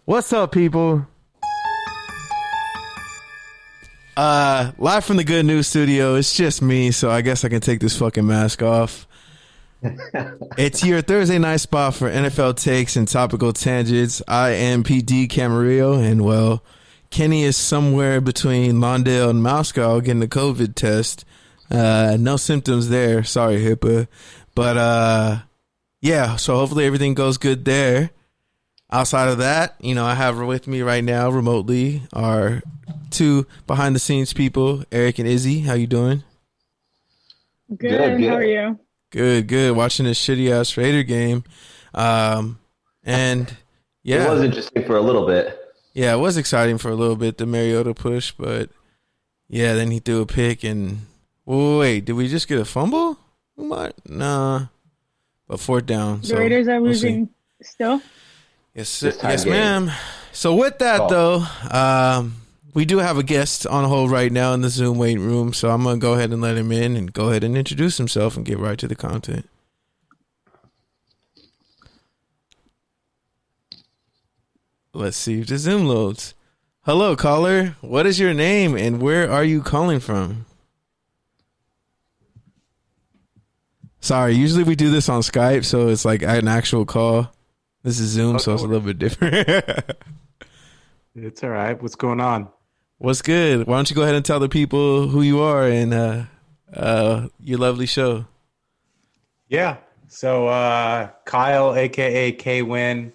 What's up, people? Live from the Good News Studio. It's just me, so I guess I can take this fucking mask off. It's your Thursday night spot for NFL takes and topical tangents. I am PD Camarillo, and well, Kenny is somewhere between Lawndale and Moscow getting the COVID test. No symptoms there. Sorry, HIPAA. But yeah, so hopefully everything goes good there. Outside of that, I have with me right now remotely our two behind the scenes people, Eric and Izzy. How you doing? Good. How are you? Good. Watching this shitty ass Raider game. And yeah. It was interesting for a little bit. Yeah, it was exciting for a little bit, the Mariota push, but yeah, then he threw a pick and wait, did we just get a fumble? Nah. But fourth down. The Raiders are losing still? Yes, ma'am. So with that, though, we do have a guest on hold right now in the Zoom waiting room, so I'm going to go ahead and let him in and go ahead and introduce himself and get right to the content. Let's see if the Zoom loads. Hello, caller. What is your name and where are you calling from? Sorry, usually we do this on Skype, so it's like an actual call. This is Zoom, so it's a little bit different. It's all right. What's going on? What's good? Why don't you go ahead and tell the people who you are and your lovely show? Yeah. So Kyle, a.k.a. K-Win.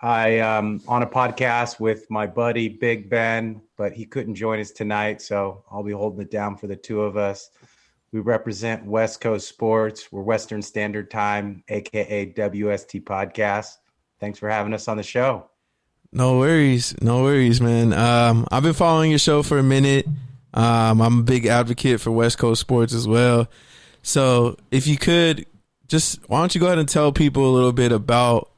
I on a podcast with my buddy Big Ben, but he couldn't join us tonight, so I'll be holding it down for the two of us. We represent West Coast sports. We're Western Standard Time, a.k.a. WST Podcast. Thanks for having us on the show. No worries, man. I've been following your show for a minute. I'm a big advocate for West Coast sports as well. So if you could, why don't you go ahead and tell people a little bit about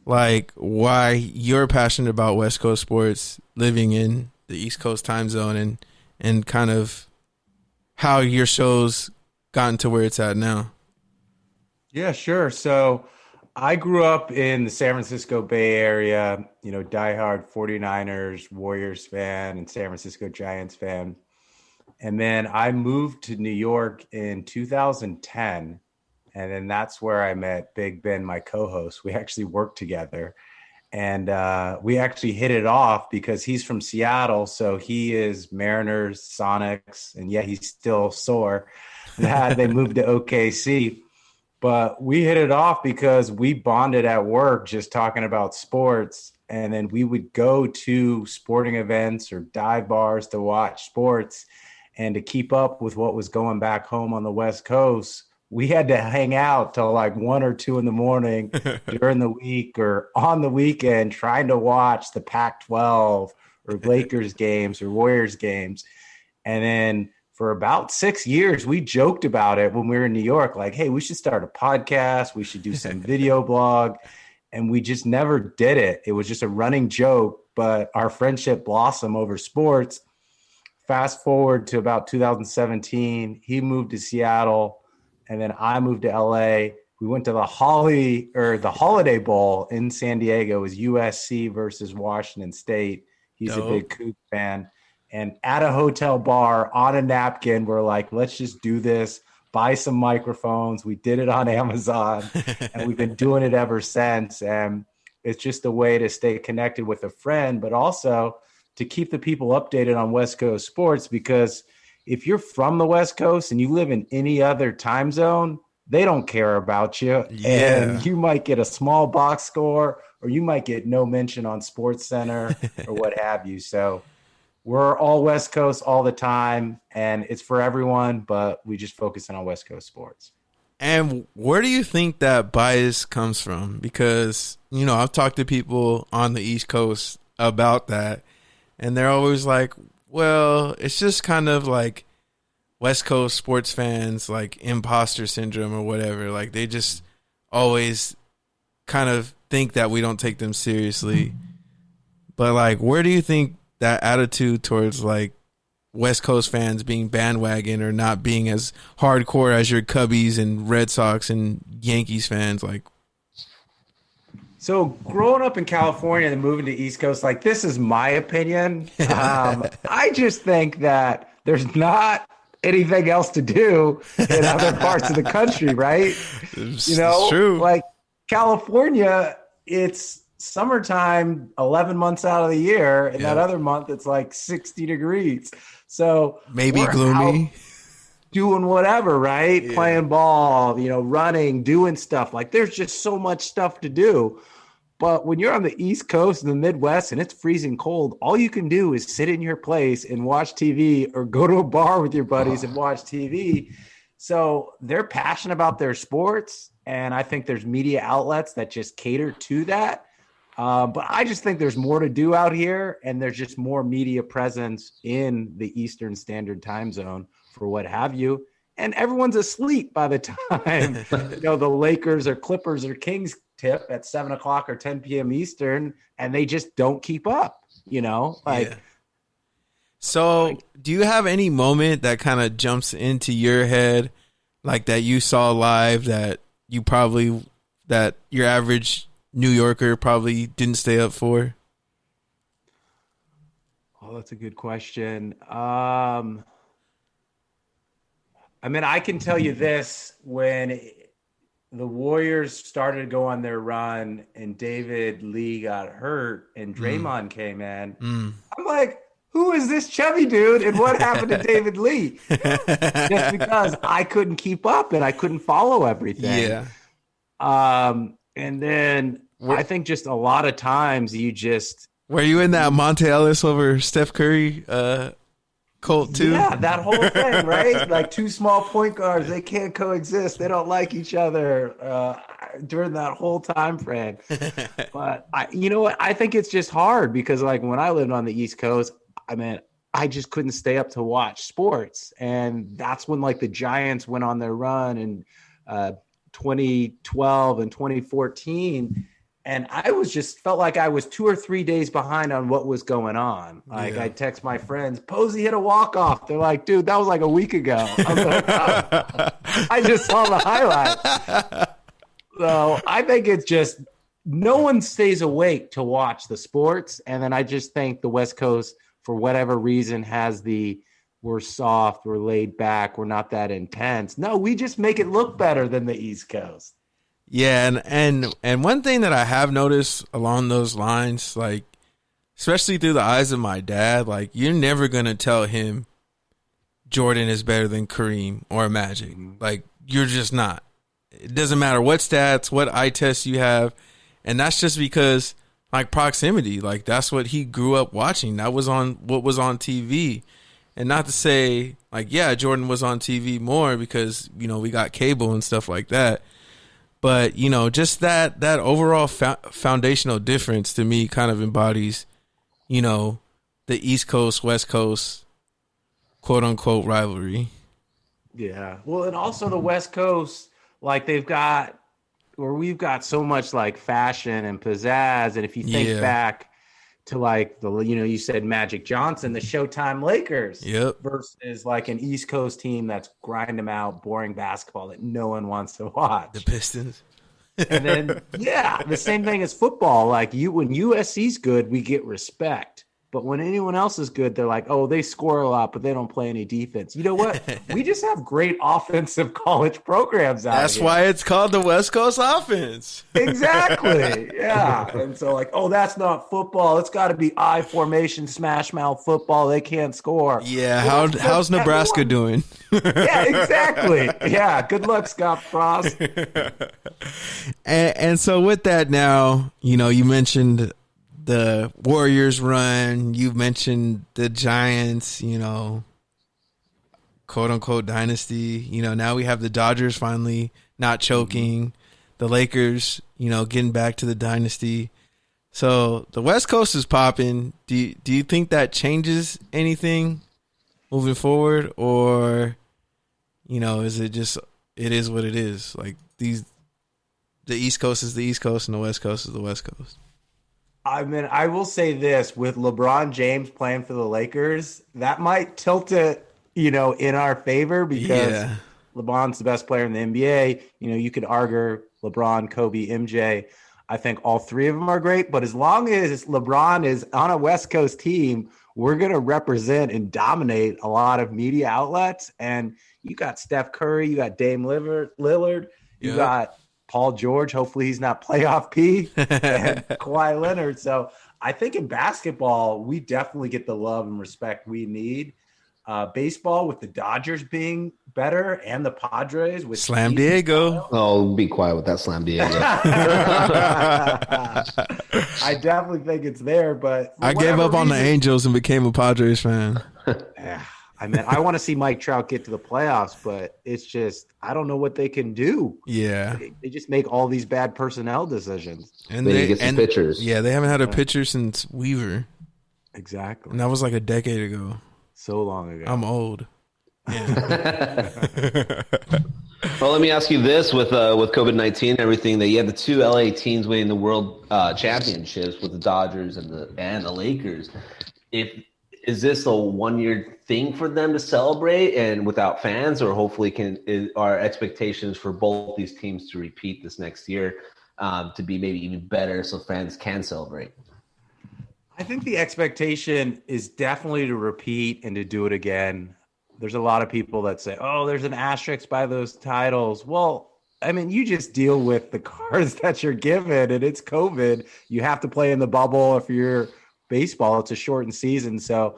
like why you're passionate about West Coast sports, living in the East Coast time zone, and kind of how your show's gotten to where it's at now. Yeah, sure. So I grew up in the San Francisco Bay Area, diehard 49ers, Warriors fan, and San Francisco Giants fan. And then I moved to New York in 2010. And then that's where I met Big Ben, my co-host. We actually worked together. And we actually hit it off because he's from Seattle. So he is Mariners, Sonics, and yeah, he's still sore. They moved to OKC. But we hit it off because we bonded at work just talking about sports. And then we would go to sporting events or dive bars to watch sports. And to keep up with what was going back home on the West Coast, we had to hang out till like 1 or 2 in the morning during the week or on the weekend trying to watch the Pac-12 or Lakers games or Warriors games. And then for about 6 years, we joked about it when we were in New York, like, hey, we should start a podcast. We should do some video blog. And we just never did it. It was just a running joke, but our friendship blossomed over sports. Fast forward to about 2017, he moved to Seattle. And then I moved to LA. We went to the Holiday Bowl in San Diego. It was USC versus Washington State. He's a big Cougs fan. And at a hotel bar on a napkin, we're like, let's just do this, buy some microphones. We did it on Amazon, and we've been doing it ever since. And it's just a way to stay connected with a friend, but also to keep the people updated on West Coast sports, because if you're from the West Coast and you live in any other time zone, they don't care about you. Yeah. And you might get a small box score or you might get no mention on Sports Center or what have you. So we're all West Coast all the time, and it's for everyone, but we just focus on West Coast sports. And where do you think that bias comes from? Because, I've talked to people on the East Coast about that, and they're always like, well, it's just kind of like West Coast sports fans, like imposter syndrome or whatever. Like they just always kind of think that we don't take them seriously. But like, where do you think that attitude towards like West Coast fans being bandwagon or not being as hardcore as your Cubbies and Red Sox and Yankees fans, like? So growing up in California and moving to East Coast, like this is my opinion. I just think that there's not anything else to do in other parts of the country, right? It's true. Like California, it's summertime 11 months out of the year, and that other month it's like 60 degrees. So maybe gloomy. Doing whatever, right? Yeah. Playing ball, running, doing stuff. Like there's just so much stuff to do. But when you're on the East Coast in the Midwest and it's freezing cold, all you can do is sit in your place and watch TV or go to a bar with your buddies and watch TV. So they're passionate about their sports. And I think there's media outlets that just cater to that. But I just think there's more to do out here. And there's just more media presence in the Eastern Standard Time Zone for what have you. And everyone's asleep by the time, the Lakers or Clippers or Kings tip at 7 o'clock or 10 p.m. Eastern, and they just don't keep up, So do you have any moment that kind of jumps into your head, like that you saw live that your average New Yorker probably didn't stay up for? Oh, that's a good question. I can tell you this, when the Warriors started to go on their run and David Lee got hurt and Draymond came in, I'm like, who is this chubby dude and what happened to David Lee? Just because I couldn't keep up and I couldn't follow everything. Yeah. And then I think just a lot of times you just... Were you in that Monte Ellis over Steph Curry cult too? Yeah, that whole thing, right? Like two small point guards, they can't coexist. They don't like each other during that whole time frame. But you know what? I think it's just hard because like when I lived on the East Coast, I just couldn't stay up to watch sports. And that's when like the Giants went on their run in 2012 and 2014. And I felt like I was 2 or 3 days behind on what was going on. Like I text my friends, Posey hit a walk-off. They're like, dude, that was like a week ago. I'm like, oh, I just saw the highlight. So I think it's just no one stays awake to watch the sports. And then I just think the West Coast, for whatever reason, has we're soft, we're laid back, we're not that intense. No, we just make it look better than the East Coast. Yeah, and one thing that I have noticed along those lines, like especially through the eyes of my dad, like you're never gonna tell him Jordan is better than Kareem or Magic. Like you're just not. It doesn't matter what stats, what eye tests you have, and that's just because like proximity. Like that's what he grew up watching. That was what was on TV. And not to say like, yeah, Jordan was on TV more because, we got cable and stuff like that. But, just that overall foundational difference to me kind of embodies, the East Coast, West Coast, quote unquote rivalry. Yeah. Well, and also the West Coast, like we've got so much like fashion and pizzazz. And if you think back to like you said Magic Johnson, the Showtime Lakers versus like an East Coast team that's grind them out, boring basketball that no one wants to watch. The Pistons. And then, the same thing as football. Like when USC's good, we get respect. But when anyone else is good, they're like, oh, they score a lot, but they don't play any defense. You know what? We just have great offensive college programs out That's here. why it's called the West Coast offense. Exactly. Yeah. And so like, oh, that's not football. It's got to be I formation, smash mouth football. They can't score. Yeah. Well, how's Nebraska doing? Yeah, exactly. Yeah. Good luck, Scott Frost. And so with that now, you mentioned the Warriors run, you mentioned the Giants, quote unquote dynasty. Now we have the Dodgers finally not choking, the Lakers, getting back to the dynasty. So the West Coast is popping. Do you think that changes anything moving forward, or is it just it is what it is? Like the East Coast is the East Coast and the West Coast is the West Coast. I will say this, with LeBron James playing for the Lakers, that might tilt it, in our favor because LeBron's the best player in the NBA. You could argue LeBron, Kobe, MJ. I think all three of them are great. But as long as LeBron is on a West Coast team, we're going to represent and dominate a lot of media outlets. And you got Steph Curry, you got Dame Lillard, you got Paul George. Hopefully he's not playoff P, and Kawhi Leonard. So I think in basketball, we definitely get the love and respect we need. Baseball, with the Dodgers being better and the Padres with Slam Diego. Oh, be quiet with that Slam Diego. I definitely think it's there, but I gave up on the Angels and became a Padres fan. I mean, I want to see Mike Trout get to the playoffs, but it's just, I don't know what they can do. Yeah. They just make all these bad personnel decisions. And they get some pitchers. Yeah, they haven't had a pitcher since Weaver. Exactly. And that was like a decade ago. So long ago. I'm old. Yeah. Well, let me ask you this: with COVID-19 and everything, that you had the two LA teams winning the World Championships with the Dodgers and the Lakers. Is this a 1-year thing for them to celebrate and without fans, or hopefully are expectations for both these teams to repeat this next year to be maybe even better so fans can celebrate? I think the expectation is definitely to repeat and to do it again. There's a lot of people that say, oh, there's an asterisk by those titles. Well, I mean, you just deal with the cards that you're given, and it's COVID. You have to play in the bubble. If you're baseball, it's a shortened season. So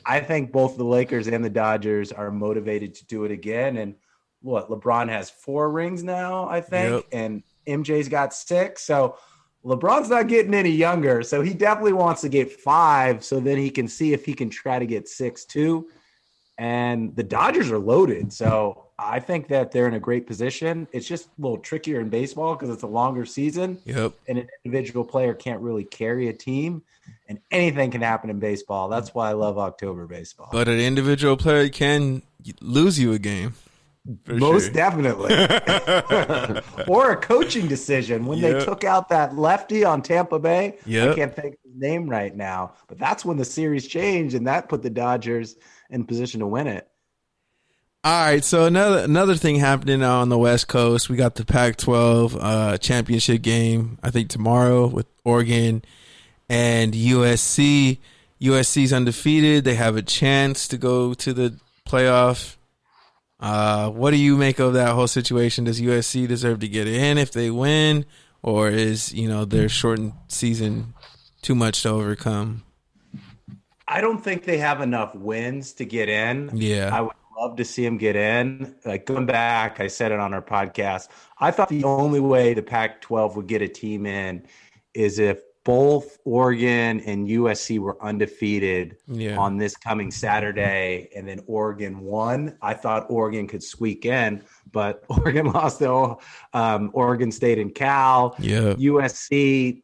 I think both the Lakers and the Dodgers are motivated to do it again. And LeBron has 4 rings now, I think, and MJ's got 6. So LeBron's not getting any younger. So he definitely wants to get 5 so then he can see if he can try to get 6 too. And the Dodgers are loaded. So I think that they're in a great position. It's just a little trickier in baseball because it's a longer season. Yep. And an individual player can't really carry a team. And anything can happen in baseball. That's why I love October baseball. But an individual player can lose you a game. Most definitely. Or a coaching decision. When they took out that lefty on Tampa Bay, I can't think of his name right now. But that's when the series changed, and that put the Dodgers in position to win it. All right, so another thing happening on the West Coast. We got the Pac-12 championship game, I think tomorrow, with Oregon and USC. USC's undefeated. They have a chance to go to the playoff. What do you make of that whole situation? Does USC deserve to get in if they win, or is their shortened season too much to overcome? I don't think they have enough wins to get in. Yeah. I would love to see them get in. Like, going back, I said it on our podcast, I thought the only way the Pac-12 would get a team in is if both Oregon and USC were undefeated on this coming Saturday, and then Oregon won. I thought Oregon could squeak in, but Oregon lost to Oregon State and Cal. Yeah. USC,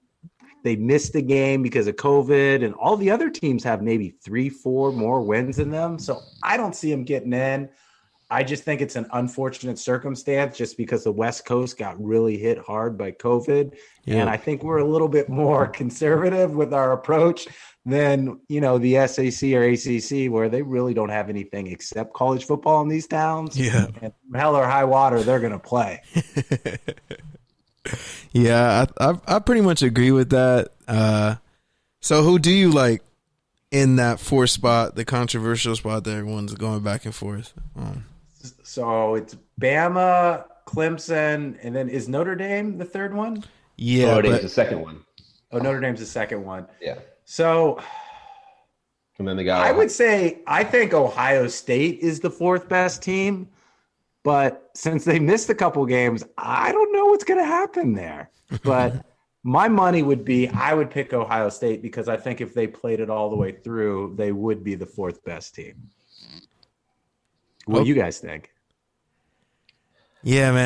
they missed the game because of COVID, and all the other teams have maybe 3-4 more wins than them. So I don't see them getting in. I just think it's an unfortunate circumstance just because the West Coast got really hit hard by COVID. Yeah. And I think we're a little bit more conservative with our approach than, the SEC or ACC, where they really don't have anything except college football in these towns. Yeah. And hell or high water, they're going to play. Yeah, I pretty much agree with that. So who do you like in that 4th spot, the controversial spot that everyone's going back and forth on? So it's Bama, Clemson, and then is Notre Dame the 3rd one? Yeah. Notre Dame's the 2nd one. Oh, Notre Dame's the 2nd one. Yeah. So and then they got I would say I think Ohio State is the 4th best team. But since they missed a couple games, I don't know what's going to happen there. But my money would be I would pick Ohio State because I think if they played it all the way through, they would be the 4th best team. What do you guys think? Yeah, man.